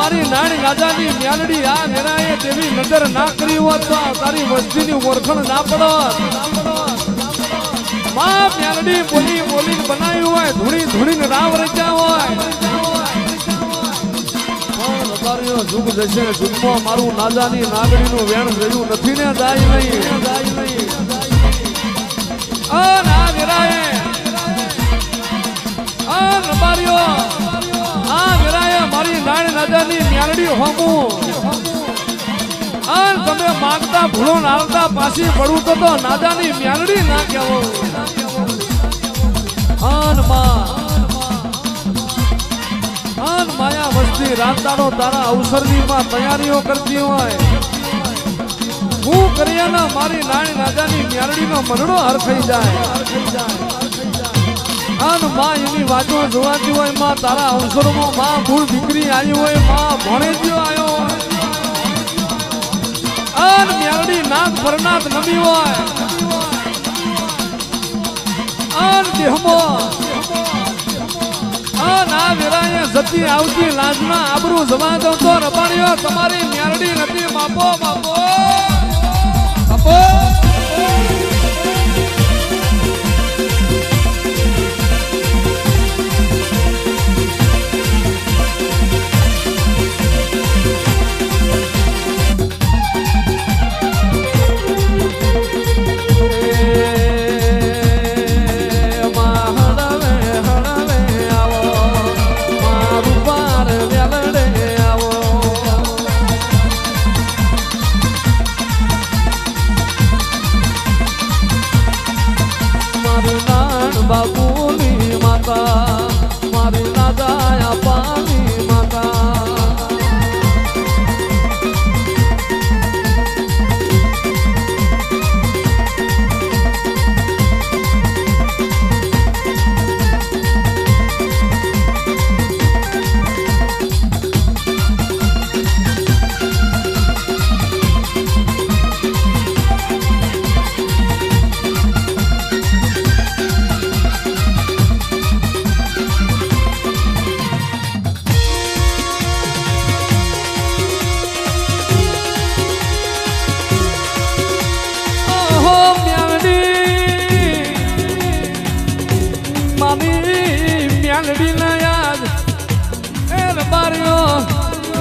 મારી નાની રાજાની મ્યાલડી આ મેરાએ તેવી નજર ના કરી હોત તો તારી વસ્તીની ઓળખણ ના પડત. માં મ્યાલડી બોલી બોલીને બનાવ્યું હોય, ધૂણી ધૂણીને રાવ રચ્યા હોય. જુગ જશે જુગમાં મારું નાજાની નાગડીનું વેણ રહ્યું નથી ને જાય નહીં. ના વેરાએ નબારીઓ આ વેરાએ મારી નાની નાજાની મ્યાલડી હોમું. તમે માંગતા ભૂલો નાલતા પાછી પડું તો નાજાની મ્યાલડી ના કહેવો. માયા વસ્તી રાત-દાડો તારા અવસરની માં તૈયારીઓ કરતી હોય. હું કર્યાના મારી નાની રાજાની મ્યાલડીનો મનડો હરખાઈ જાય. માં એની વાતો જોવાતી હોય. માં તારા અવસરમાં માં મૂળ દીકરી આવી હોય, માં ભણેજીઓ આવ્યો હોય. મ્યાલડી નાગ પરનાથ નમી હોય. દેહમાં ના વેરાએ જતી આવતી લાજના આબરૂ જવા દો તો રબાણીઓ તમારી મ્યાલડી નથી. બાપો બાપો બાપો બાપુની માતા મારી નાદાયા પાની માતા.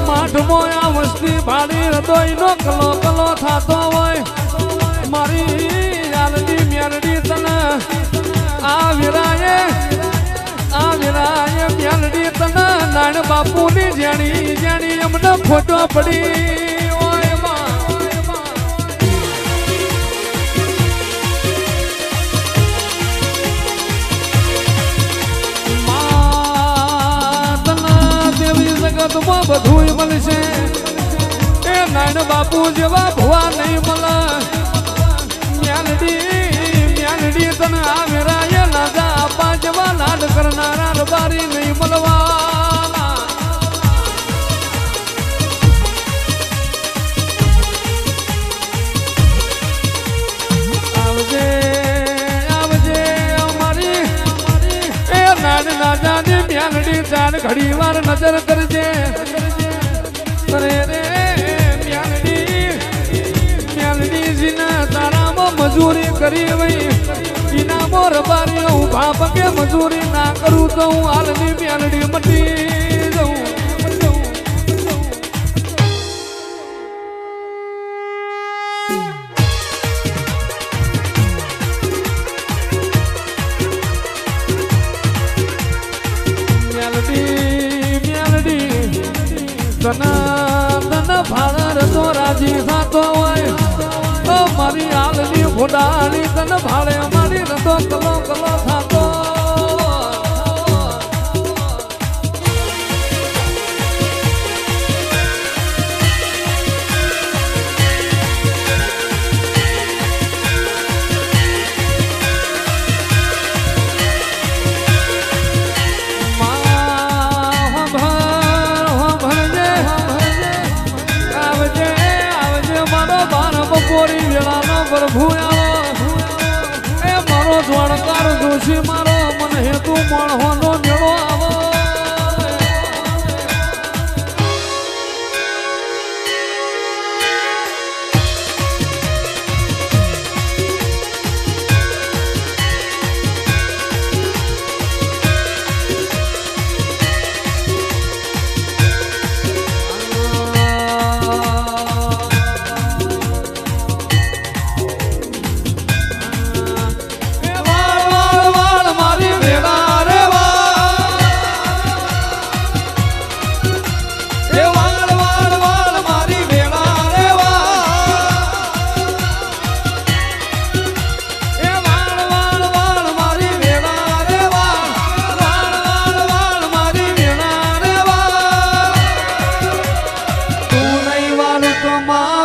માઠમોયા વસ્તી ભાડી હૃદયનો કલો કલો થાતો હોય. મારી યાલની મ્યાલડી તને આ વિરાએ મ્યાલડી તને નાણ બાપુની જેણી જેણી એમને ફોટો પડી હોય. જગતમાં બધું મળશે એ નાણ બાપુ જેવા ભવા નહીં મળે. મ્યાલડી તને આ વેરાય નાજા આપા જેવા લાડ કરનારા રબારી નહીં મળવા. આવજે આવજે અમારી એ નાડ નાજાની મ્યાલડી ચાર ઘડી વાર નજર કરજે. અરે રે મ્યાલડી જીના તારામાં મજૂરી કરી વઈ ઇનામો રબારીઓ ઉભા પગે મજૂરી ના કરું તો હું હાલની મ્યાલડી મટી જઉં. તના ભાળ તો રાજી થતો હોય. મારી હાલની ઘોડાની તને ભાડે મારી રતો કલો કલો થતો. પ્રભુ એ મારો દ્વારકાર જોશી મારો મન હેતુ મળવાનો મેળો આવો.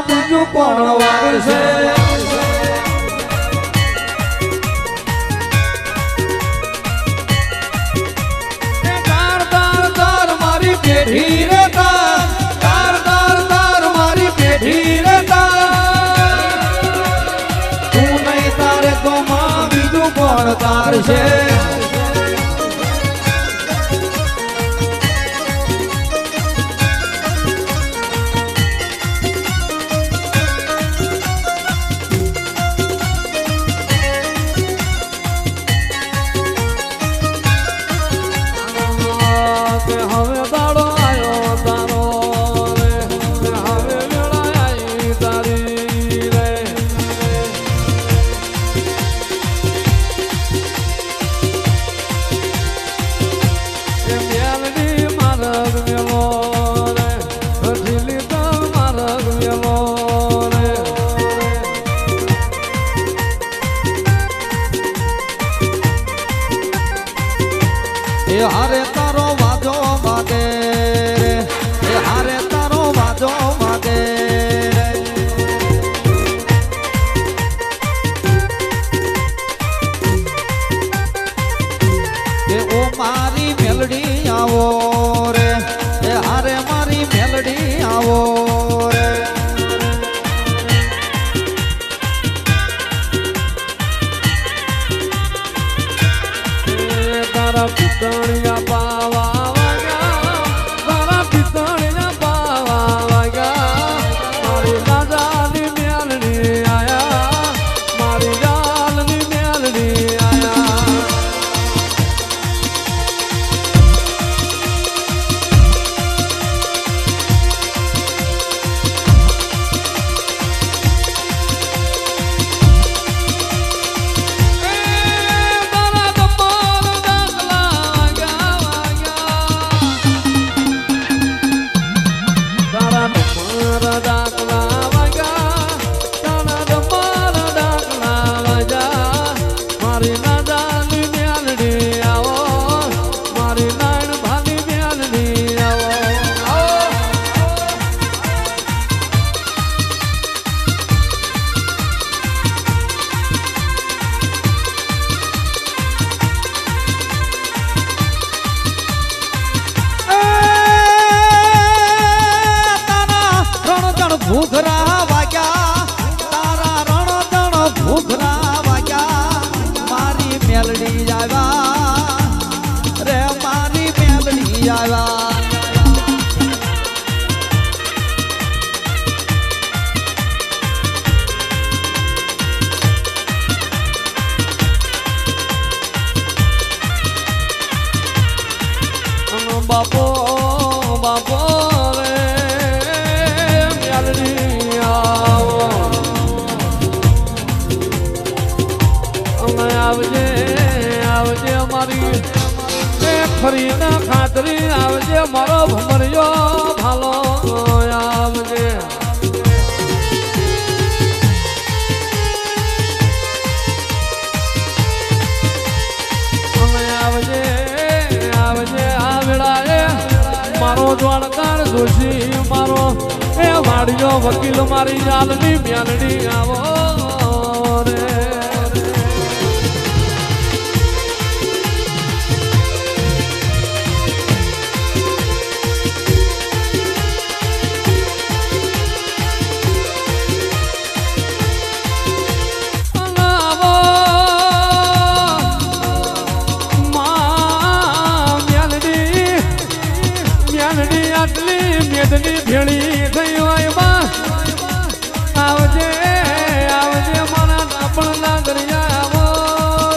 બીજું કોણ વારશે પેઢી રે તાર મારી પેઢી રે તું નહીં તારે તો માં બીજું કોણ તાર છે હારે તારો વાજો વાગે હારે તારો વાજો વાગે ઓ મારી મેલડી આવો રે હારે મારી મેલડી આવો રે તારા પિતળિયા પાવા વાગ્યા તારા પિતળિયા પાવા વાગ્યા મારી રાજાની મેલડી આયા મારી જાલની મેલડી આયા ભૂખરા વાગ્યા તારા રણદણ ભૂખરા વાગ્યા મારી મેલડી આવ્યા રે મારી મેલડી આવ્યા બાપો બાપો આવજે આવજે અમારી ફરી ના ખાતરી આવજે મારો ભમરિયો ભાલો આવજે આવજે આવજે આ વેળાએ મારો દ્વારકાર જોશી મારો એ વાડિયો વકીલ મારી જાલની મ્યાલડી આવો રે મેદની ભેળી થઈ હોય બા આવજે આવજે મારા ડાપણ ના દરિયા આવો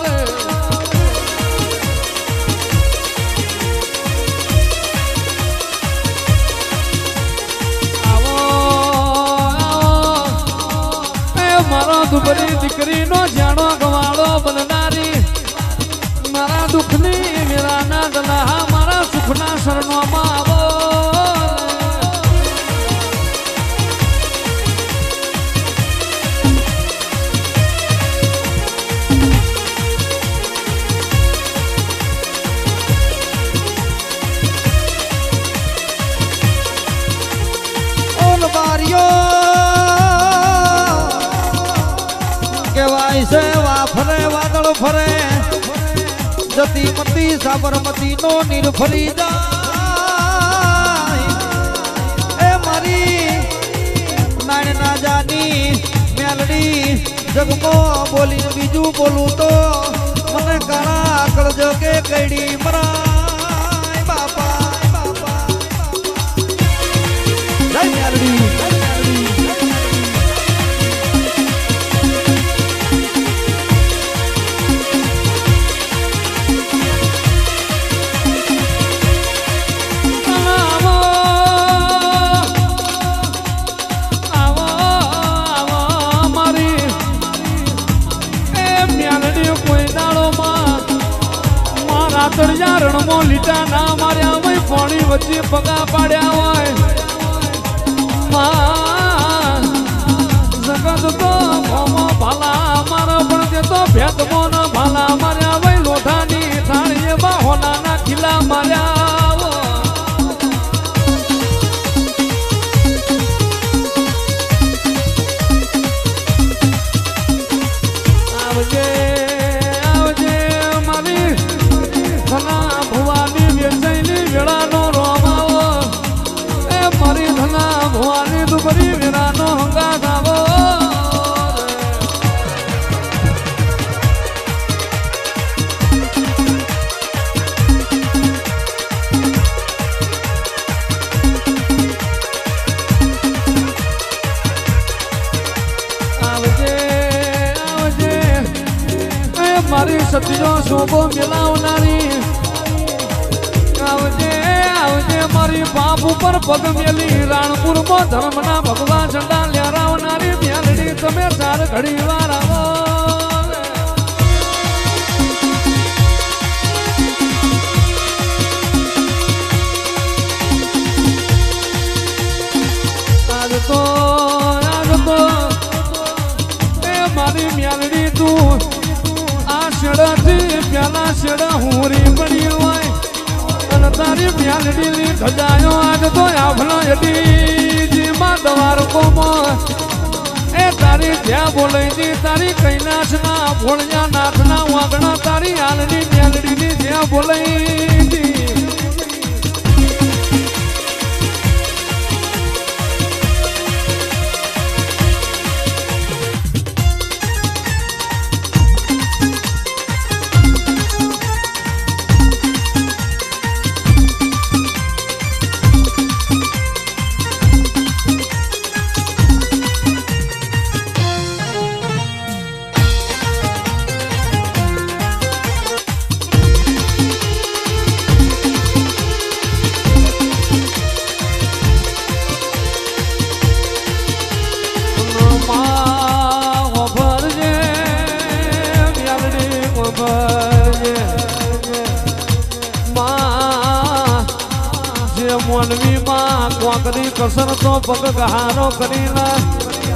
રે આવો આવો એ મારો દુબરી દીકરીનો જાણો ગવાળો બનનારી મારા દુઃખની મીરાના દલા મારા સુખના શરણોમાં આવો બારીઓ દળ ફરે જતી મતી સાબરમતી નો નીર ફરી જાય એ મારી નાણ ના જાની મેલડી જગમાં બોલીને બીજું બોલું તો મને કાળા કરજો કે કઈડી મરાય બાપા જય મેલડી રણમો લીટા ના માર્યા હોય પાણી વચ્ચે પગા પાડ્યા હોય જગત તો ભાલા મારા પણ તે તો ભેદમો ના ભાલા માર્યા હોય લોઢાની થાળીએ બાહોના ના ખીલા માર્યા આવજે આવજે મારી ધના ભવાની વેચાઈની વેળાનો રોમાવો એ મારી ધના ભવાની દુબરી વેળાનો હંગાત આવો આવજે આવજે એ મારી સતીનો શોભો મેલાવનારી આવજે આવજે મારી બાપ ઉપર પગ મેલી રાણપુરમાં ધર્મના ભગવા ઝંડા લહેરાવનારી મેલડી તમે ચાર ઘડી વાર આવો આજ તો એ મારી મેલડી તું આ શેડાથી પેલા શેડા હુરી પડી હોય તારી મ્યાલડીની ધજાયો આજ તો આભલો એડી માં દવાર કોમો એ તારી જ્યાં બોલાઈ તારી કૈલાસના ભોળિયા નાથના વાગણા તારી હાલની મ્યાલડીની જ્યાં બોલાઈ મોનવી માં કોકરી કસર તો પગ ગહારો કરીને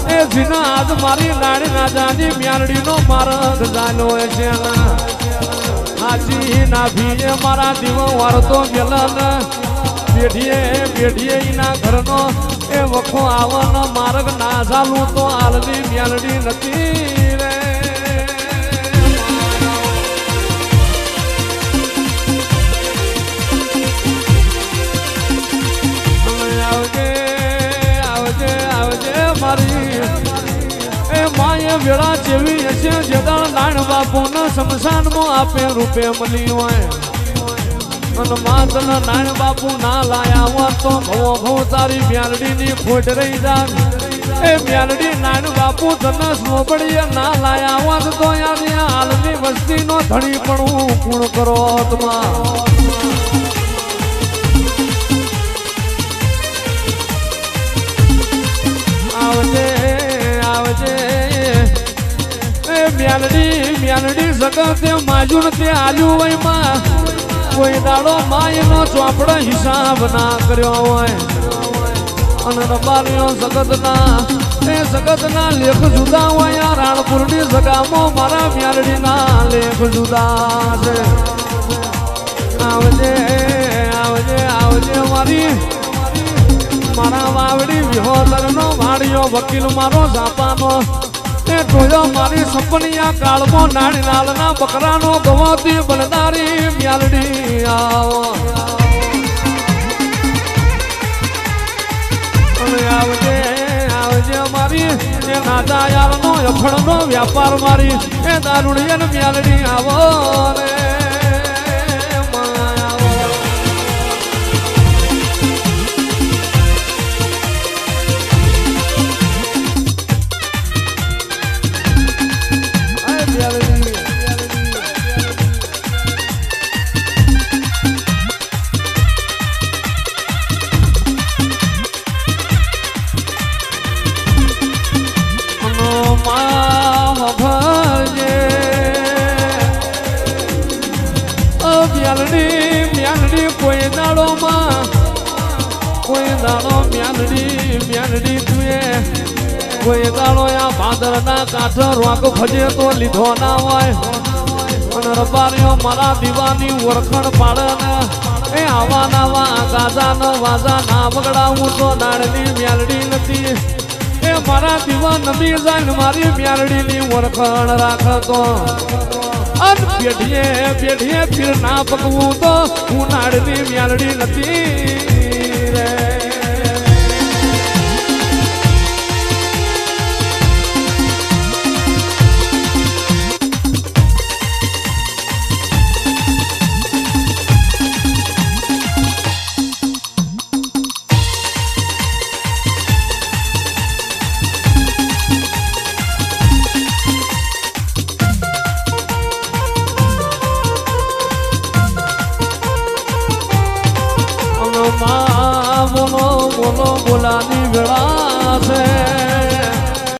એ જીના આજ મારી નાડી રાજાની મ્યાલડી નો મારગ જાનો છે હાજી ના ભીએ મારા દીવો વારતો ગેલન બેઠીએ એના ઘરનો એ વખો આવન માર્ગ ના ચાલું તો હાલની મ્યાલડી નથી રે એ માએ વેળા જેવી હશે જેદાળ નાણ બાપુના શમશાનમાં આપે રૂપે મળી હોય અને માતન નાણ બાપુ ના લાયા હોત તો ભવો ભવ તારી મ્યાલડીની ખોટ રહી જાત એ મ્યાલડી નાણ બાપુ તને સોપડીએ ના લાયા હોત તો યાદ હાલની વસ્તીનો ધણી પણ પૂર્ણ કરો આત્મા આવજે આવજે એ મ્યાલડી જગતે માજુન તે આલ્યું હોય માં કોઈ દાડો માયનો ચોપડો હિસાબ ના કર્યો હોય અને રબારીઓ જગતના એ જગતના લેખ જુદા હોય રાણપુરની જગામાં મારા મ્યાલડીના લેખ જુદા છે આવજે આવજે આવજે મારી મારા વાવડી વિહોતરનો વાડિયો વકીલ મારો ઝાપાનો એ ટોયો મારી સપનિયા કાળમાં નાળી નાળના બકરાનો ગવાતી બલદારી મ્યાલડી આવો આવજે આવજે મારી એ નાદા યારનો અફળનો વ્યાપાર મારી એ દારૂડિયન મ્યાલડી આવો રે કોઈ દાડો મ્યાલડી તુએ કોઈ દાડો આ ભાદરના કાંઠો રોગ ભજે તો લીધો ના હોય અને રબારીઓ મારા દીવાની ઓળખણ પાડે ને એ આવા નાવા ગાજા ન વાજા ના વગડાવું તો નાળની મ્યાલડી નથી એ મારા દીવા નબી જાય મારી મ્યાલડીની ઓળખણ રાખતો પેઢીએ ફીર ના પકવું તો હું નાળની મ્યાલડી નથી